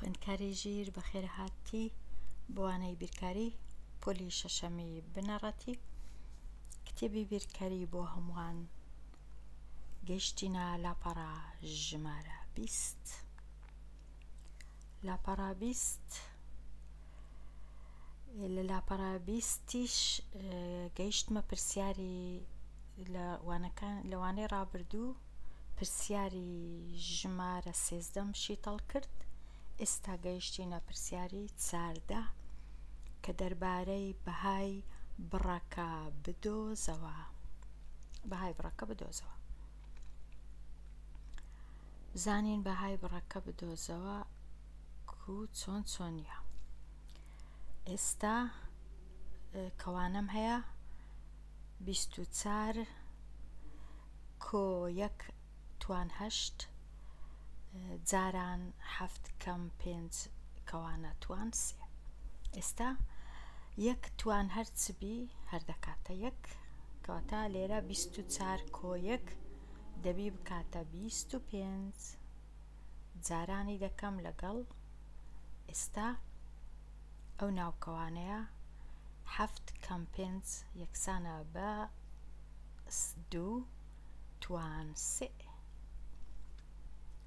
خوێندکاری ژیر بەخێر هاتی بۆوانەی بیرکاری پۆلی شەشەمی بنەڕەتی کتێبی بیرکاری بۆ هەمووان گەیشتینە لاپەڕا ژمارە 20 لاپەڕا 20 لە لاپەڕا 20یش گەیشتمە پرسیاری لەوانەی ڕابردوو پرسیاری ژمارە 13 شیتەڵ کرد. ئێستا گەیشتینە پرسیاری 14 کە دەربارەی بەهای بڕەکە بدۆزەوە. بزانین بەهای بڕەکە بدۆزەوە کو چۆنیە. ئێستا کەوانەم هەیە 24 کۆ 1 توان 8 جاران 7 کەم 5 کەوانە توان 3. ئێستا 1 توان هەرچبی هەردەکاتە 1 کەواتە لێرە 24 کۆ 1 دەبی بکاتە 25 جارانی دەکەم لەگەڵ ئێستا ئەو ناوکەوانەیە 7 کەم 5 یەکسانە بە 2 توان 3.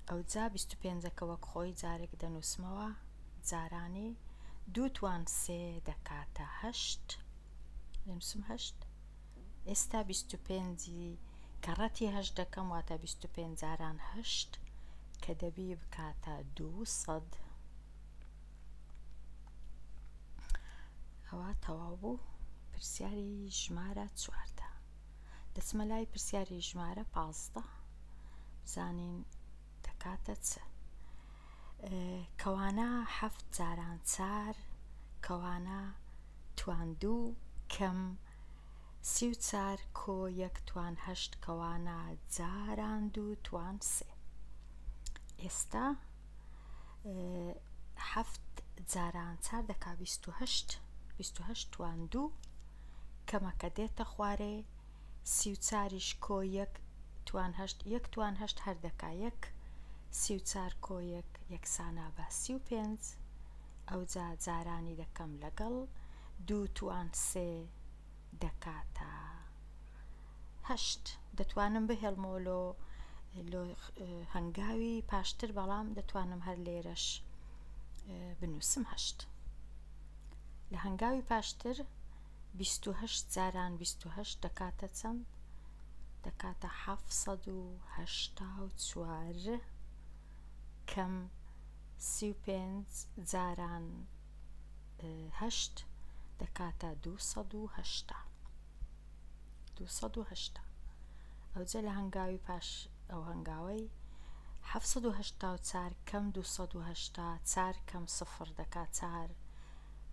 ئەوجا 25ەکە وەک خۆی جارێک دەنووسمەوە جارانی 2 توان 3 دەکاتە 8 دەنووسم 8. ئێستا 25 کەڕەتی 8 دەکەم واتە 25 جاران 8 کە دەبی بکاتە 200. ئەوە تەواو بوو پرسیاری ژمارە 14. دەچمە لای پرسیاری ژمارە 15 بزانین دەکاتە چ. کەوانە 7 جاران 4 کەوانە توان 2 کەم 34 کۆ 1 توان 8 کەوانە جاران 2 توان 3. ئێستا 7 جاران 4 دەکا 28 توان 2 کەمەکە دێتە خوارێ 34 کۆ 1 توان 8 1 توان 8 هەردەکا 1 34 کۆ 1 یەکسانە بە 35 ئەوجا جارانی دەکەم لەگەڵ 2 توان 3 دەکاتە 8. دەتوانم بهێڵمەوە لۆ هەنگاوی پاشتر بەڵام دەتوانم هەر لێرەش بنووسم 8. لە هەنگاوی پاشتر 28 جاران 28 دەکاتە چەند؟ دەکاتە 784 کەم 35 جاران 8 دەکاتە 280. ئەوجا لە هەنگاوی پاش ئەو هەنگاوەی 784 کەم 280 4 کەم 0 دەکات 4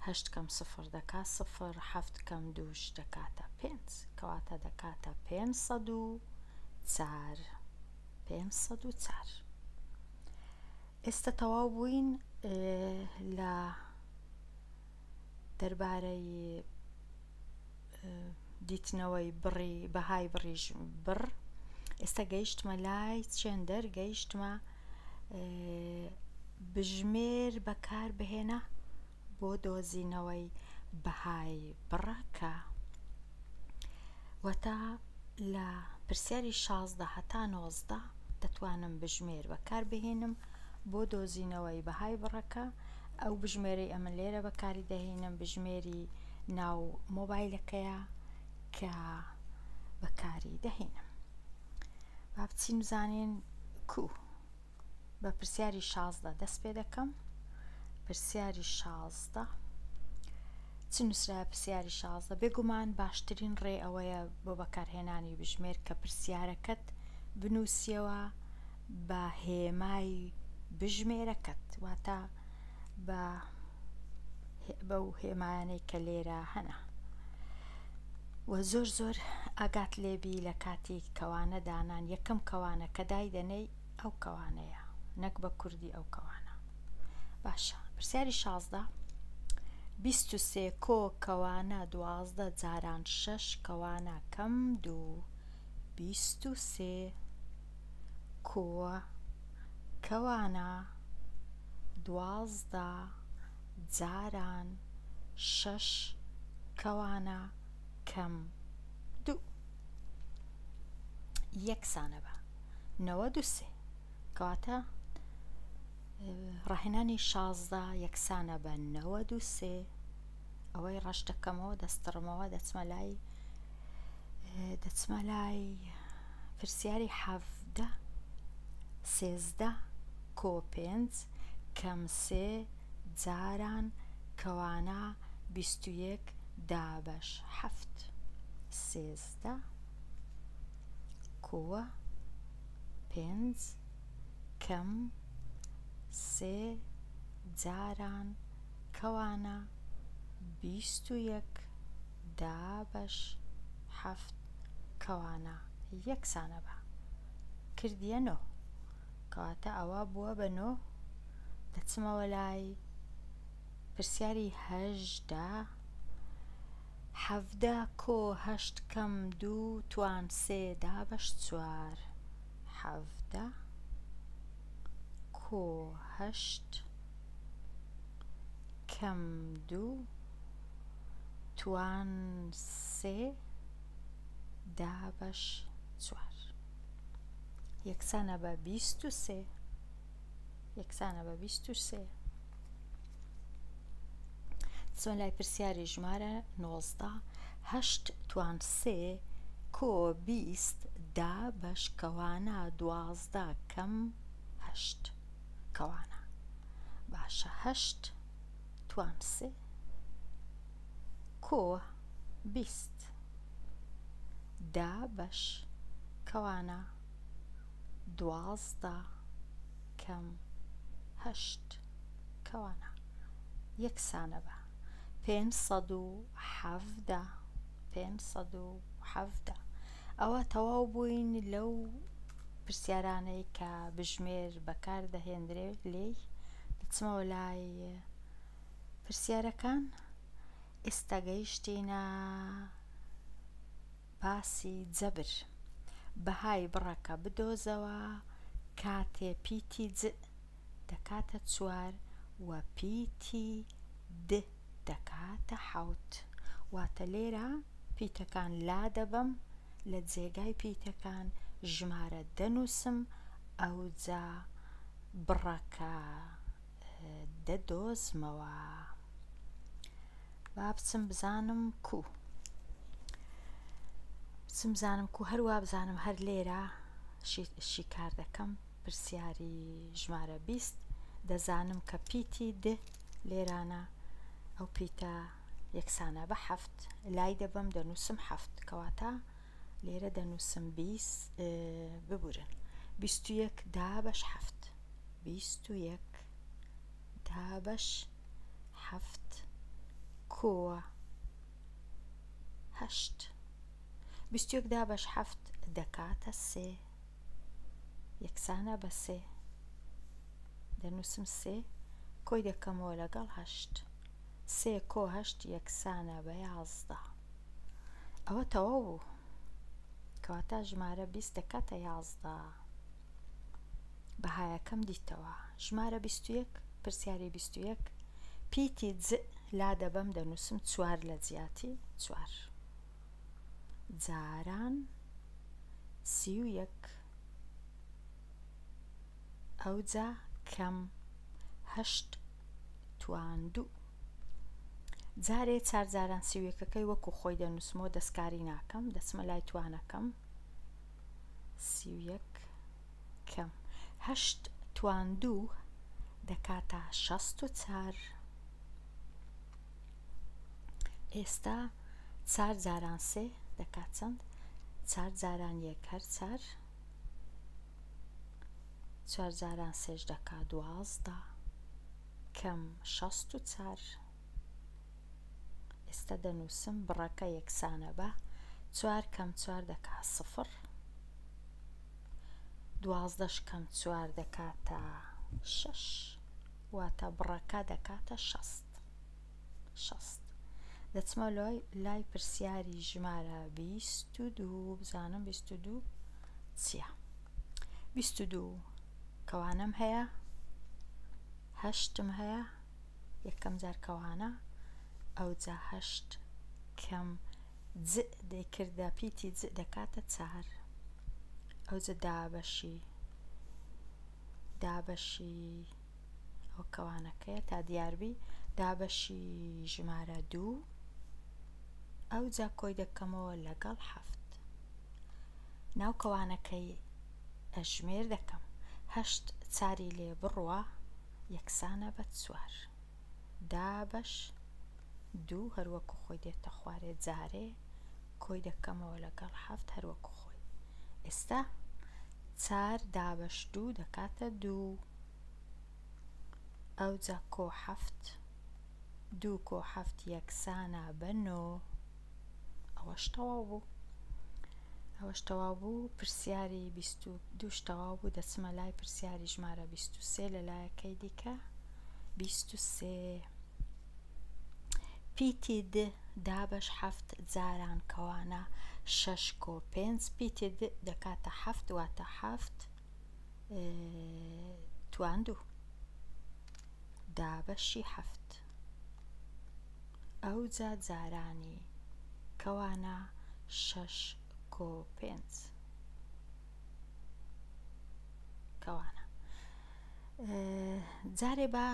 8 کەم 0 دەکات 0 7 کەم 2 دەکاتە 5 کەواتە دەکاتە 504. ئێستا تەواو بووین لە دەربارەی دیتنەوەی بەهای بڕی بڕ. ئێستا گەیشتمە لای چێندەر گەیشتمە بژمێر بەکاربهێنە بۆ دۆزینەوەی بەهای بڕەکە. وەتا لە پرسیاری 16 هەتا 19 دەتوانم بژمێر بەکاربهێنم بۆ دۆزینەوەی بەهای بڕەکە. ئەو بژمێرەی ئەمە لێرە بەکاری دەهێنم بژمێری ناو مۆبایلەکەیە کە بەکاری دەهێنم. با بچین بزانین کو بە پرسیاری 16 دەست پێ دەکەم. پرسیاری 16 چ نووسرایە؟ پرسیاری 16 بێگومان باشترین ڕێ ئەوەیە بۆ بەکارهێنانی بژمێر کە پرسیارەکەت بنووسیەوە بە هێمای بژمێرەکەت واتە بەو هێمایانەی کە لێرە هەنا و زۆر ئاگات لێبی لە کاتی کەوانە دانان. یەکەم کەوانە کە دای دەنەی ئەو کەوانەیە نەک بە کوردی ئەو کەوانە. باشە پرسیاری 16 23 کۆ کەوانە 12 جاران 6 کەوانە کەم 2 23 کۆ کەوانە 12 جاران 6 کەوانە کەم 2 یەکسانە بە 93 کەواتە ڕاهێنانی 16 یەکسانە بە 93 ئەوەی ڕەش دەکەمەوە دەستڕمەوە دەچمە لای پرسیاری 17 13 کۆ 5 کەم 3 جاران کەوانە 21 دابەش 7 13 کۆ 5 کەم 3 جاران کەوانە 21 دابەش 7 کەوانە یەکسانە بە کردیە 9 کەواتە ئەوە بووە بە 9 دەچمەوە لای پرسیاری 18 17 کۆ 8 کەم 2 توان 3 دابەش 4 17 کۆ 8 کەم 2 توان 3 دابەش 4 یەکسانە بە 23 یەکسانە بە 23 چۆن لای پرسیاری ژمارە 19 8 توان 3 کۆ 20 دابەش کەوانە 12 کەم 8 کەوانە باشە 8 توان 3 کۆ 20 دابەش کەوانە 12 کەم 8 کەوانە یەکسانە بە 517 517 ئەوە تەواو بووین لەو پرسیارانەی کە بژمێر بەکار دەهێنرێ لێی دەچمەوە لای پرسیارەکان ئێستا گەیشتینە باسی جەبر بەهای بڕەکە بدۆزەوە کاتێ پیتی ج دەکاتە 4 و پیتی د دەکاتە 7 واتە لێرە پیتەکان لا دەبەم لە جێگای پیتەکان ژمارە دەنووسم ئەوجا بڕەکە دەدۆزمەوە با بچم بزانم کو هەروە بزانم هەر لێرە شیکار دەکەم پرسیاری ژمارە 20 دەزانم کە پیتی د لێرانە ئەو پیتە یەکسانە بە 7 لای دەبەم دەنووسم 7 کەواتە لێرە دەنووسم 20 ببورن 21 دابەش 7 21 دابەش 7 کۆ 8 21 دابەش 7 دەکاتە 3 یەکسانە بە 3 دەنووسم 3 کۆی دەکەمەوە لەگەڵ 8 3 کۆ 8 یەکسانە بە 11 ئەوە تەواو بوو کەواتە ژمارە 20 دەکاتە 11 بەهایەکەم دیتەوە ژمارە 21 پرسیاری 21 پیتی ج لا دەبەم دەنووسم 4 لە جیاتی 4 جاران 31 ئەوجا کەم 8 توان 2 جارێ 4 جاران 31ەکەی وەکو خۆی دەنووسمەوە دەستکاری ناکەم دەچمە لای توانەکەم 31 کەم 8 توان 2 دەکاتە 64 ئێستا 4 جاران 3 دەکات چەند 4 جاران 1 هەر 4 4 جاران 3 دەکات 12 کەم 64 ئێستا دەنووسم بڕەکە یەکسانە بە 4 کەم 4 دەکات 0 12 کەم 4 دەکاتە 6 واتە بڕەکە دەکاتە 60 دەچمە لای پرسیاری ژمارە 22 بزانم 22 چییە 22 کەوانم هەیە هەشتم هەیە یەکەم جار کەوانە ئەوجا هەشت کەم ج دەیکردە پیتی ج دەکاتە 4 ئەوجا دابەشی ئەو کەوانەکەیە تا دیاربی دابەشی ژمارە 2 ئەوجا کۆی دەکەمەوە لەگەڵ 7 ناو کەوانەکەی ئەژمێر دەکەم 8 4 لێ بڕوە یەکسانە بە 4 دابەش 2 هەروەکو خۆی دێتە خوارێ جارێ کۆی دەکەمەوە لەگەڵ 7 هەروەکو خۆی ئێستا 4 دابەش 2 دەکاتە 2 ئەوجا کۆ 7 2 کۆ 7 یەکسانە بە 9 ئەوەش تەواو بوو پرسیاری 22 تەواو بوو دەچمە لای پرسیاری ژمارە 23 لەلایەکەی دیکە 23 پیتی د دابەش 7 جاران کەوانە 6 کۆ 5 پیتی د دەکاتە 7 واتە 7 توان 2 دابەشی 7 ئەوجا جارانی کەوانە 6 کۆ 5 کەوانە جارێ بە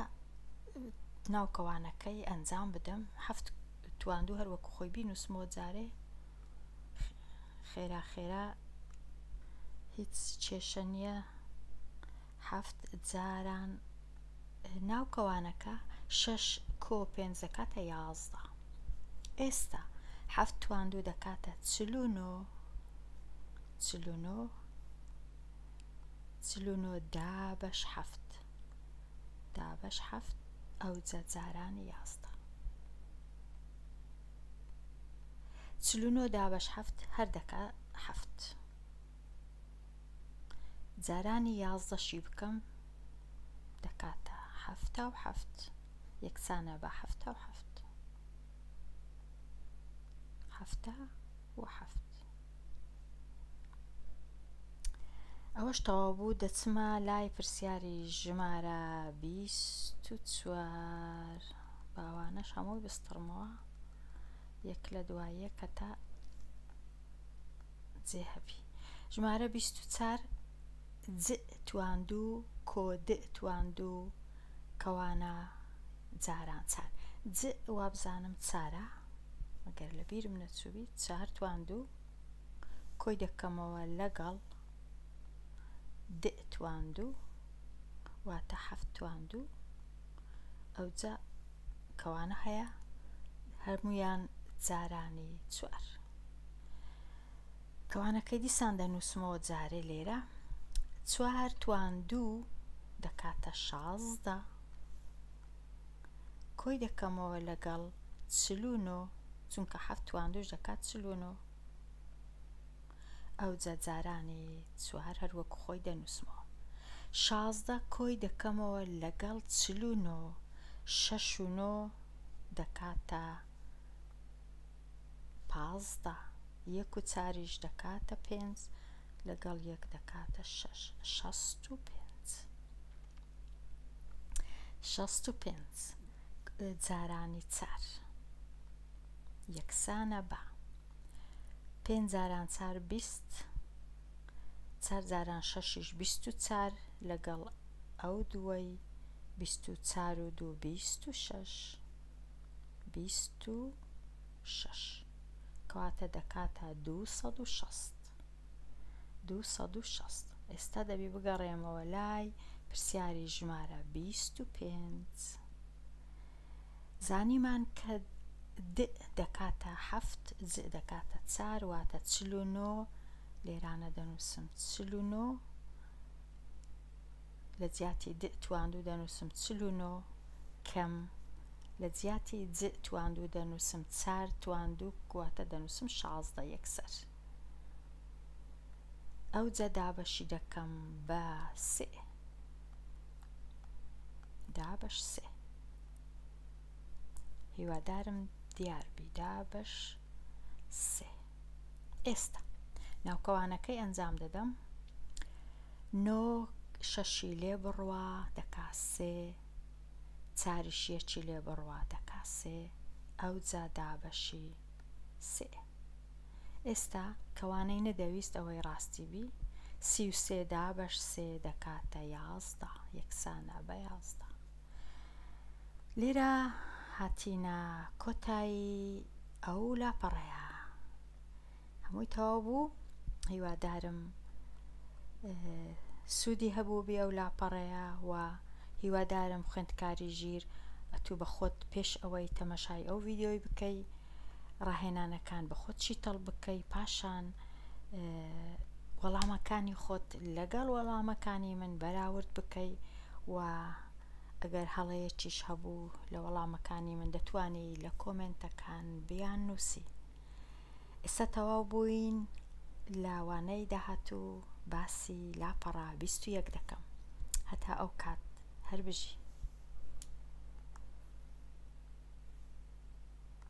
ناوکەوانەکەی ئەنجام بدەم 7 توان 2 هەروەکو خۆی بینوسمەوە جارێ خێرا هیچ کێشە نییە 7 جاران ناوکەوانەکە 6 کۆ 5 دەکاتە 11 ئێستا 7 توان 2 دەکاتە 49 دابەش 7 ئەوجا جارانی 11 49 دابەش 7 هەر دەکا 7 جارانی 11 شی بکەم دەکاتە 7 یەکسانە بە 7 ئەوەش تەواو بوو دەچمە لای پرسیاری ژمارە 24 باوانەش هەمووی بستڕمەوە یەک لە دوای یەک هەتا جێ هەبی ژمارە 24 ج توان 2 کۆ د توان 2 کەوانە جاران 4 ج وابزانم 4 ئەگەر لە بیرم نەچووبی 4 توان 2 کۆی دەکەمەوە لەگەڵ د توان 2 واتە 7 توان 2 ئەوجا کەوانە هەیە هەموویان جارانی 4 کەوانەکەی دیسان دەنووسمەوە جارێ لێرە 4 توان 2 دەکاتە 16 کۆی دەکەمەوە لەگەڵ 49 چونکە 7 توان 2 دەکات 49 ئەوجا جارانی 4 هەروەکو خۆی دەنووسمەوە 16 کۆی دەکەمەوە لەگەڵ 49 6 و 9 دەکاتە 15 1 و 4 دەکاتە 5 لەگەڵ 1 دەکاتە 6 65 جارانی 4 یەکسانە بە 5 جاران 4 20 4 جاران 6 24 لەگەڵ ئەو دووەی 24 و 2 26 کەواتە دەکاتە 260 ئێستا دەبی بگەڕێمەوە لای پرسیاری ژمارە 25 زانیمان کە د دەکاتە 7 ج دەکاتە 4 واتە 49 لێرانە دەنووسم 49 لە جیاتی د توان 2 دەنووسم 49 کەم لە جیاتی ج توان 2 دەنووسم 4 توان 2 واتە دەنووسم 16 یەکسەر ئەوجا دابەشی دەکەم بە 3 دابەش 3 هیوادارم دیاربی دابەش 3 ئێستا ناوکەوانەکەی ئەنجام دەدەم 9 شەشی لێ بڕوە دەکا 3 چاریشیەکی لێ بڕوا دەکا 3 ئەو جا دابەشی 3. ئێستا کەوانەی نەدەویست ئەوەی ڕاستی بی 33 دابەش 3 دەکاتە 11 یەکسانە بە 11. لێرە هاتیینە کۆتایی ئەو لاپەڕەیە. هەمووی تەواو بوو. هیوادارم سوودی هەبوو بێ ئەو لاپەڕەیە و هیوادارم خوێندکاری ژیر ئەتوو بە خۆت پێش ئەوەی تەمەشای ئەو ڤیدیۆی بکەی ڕاهێنانەکان بە خۆت چیتەڵ بکەی، پاشان وەڵامەکانی خۆت لەگەڵ وەڵامەکانی من بەراورد بکەی و ئەگەر هەڵەیەکیش هەبوو لە وەڵامەکانی من دەتوانی لە کۆمنتەکان بیان نووسی. ئێستا تەواو بووین. لاوانەی داهاتوو باسی لاپەڕە 21 دەکەم. هەتا ئەو کات هەر بژی.